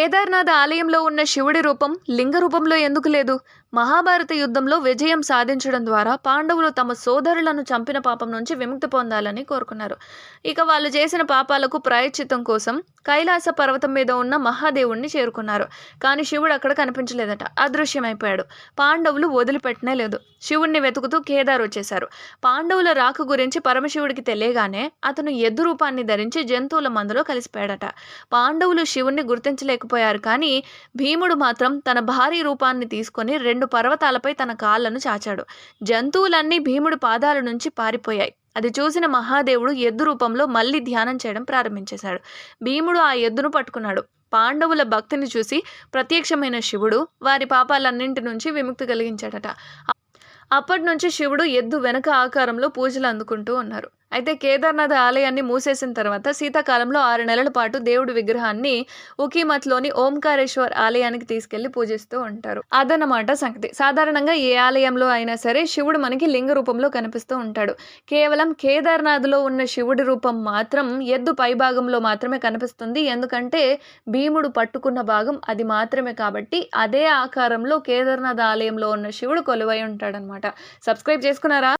కేదార్నాథ్ ఆలయంలో ఉన్న శివుడి రూపం లింగ రూపంలో ఎందుకు లేదు? మహాభారత యుద్ధంలో విజయం సాధించడం ద్వారా పాండవులు తమ సోదరులను చంపిన పాపం నుంచి విముక్తి పొందాలని కోరుకున్నారు. ఇక వాళ్ళు చేసిన పాపాలకు ప్రాయశ్చిత్తం కోసం కైలాస పర్వతం మీద ఉన్న మహాదేవుణ్ణి చేరుకున్నారు. కానీ శివుడు అక్కడ కనిపించలేదట, అదృశ్యమైపోయాడు. పాండవులు వదిలిపెట్టనే లేదు. శివుణ్ణి వెతుకుతూ కేదార్ వచ్చేశారు. పాండవుల రాక గురించి పరమశివుడికి తెలియగానే అతను ఎద్దు రూపాన్ని ధరించి జంతువుల మందలో కలిసిపోయాడట. పాండవులు శివుణ్ణి గుర్తించలేకపోయారు. కానీ భీముడు మాత్రం తన భారీ రూపాన్ని తీసుకొని 2 పర్వతాలపై తన కాళ్లను చాచాడు. జంతువులన్నీ భీముడి పాదాల నుంచి పారిపోయాయి. అది చూసిన మహాదేవుడు ఎద్దు రూపంలో మళ్ళీ ధ్యానం చేయడం ప్రారంభించేశాడు. భీముడు ఆ ఎద్దును పట్టుకున్నాడు. పాండవుల భక్తిని చూసి ప్రత్యక్షమైన శివుడు వారి పాపాలన్నింటి నుంచి విముక్తి కలిగించాడట. అప్పటి నుంచి శివుడు ఎద్దు వెనక ఆకారంలో పూజలు అందుకుంటూ ఉన్నారు. అయితే కేదార్నాథ్ ఆలయాన్ని మూసేసిన తర్వాత శీతాకాలంలో 6 నెలల పాటు దేవుడి విగ్రహాన్ని ఉకీమత్లోని ఓంకారేశ్వర్ ఆలయానికి తీసుకెళ్లి పూజిస్తూ ఉంటారు. అదన్నమాట సంగతి. సాధారణంగా ఏ ఆలయంలో అయినా సరే శివుడు మనకి లింగ రూపంలో కనిపిస్తూ ఉంటాడు. కేవలం కేదార్నాథ్లో ఉన్న శివుడి రూపం మాత్రం ఎద్దు పైభాగంలో మాత్రమే కనిపిస్తుంది. ఎందుకంటే భీముడు పట్టుకున్న భాగం అది మాత్రమే కాబట్టి అదే ఆకారంలో కేదార్నాథ్ ఆలయంలో ఉన్న శివుడు కొలువై ఉంటాడనమాట. సబ్స్క్రైబ్ చేసుకున్నారా?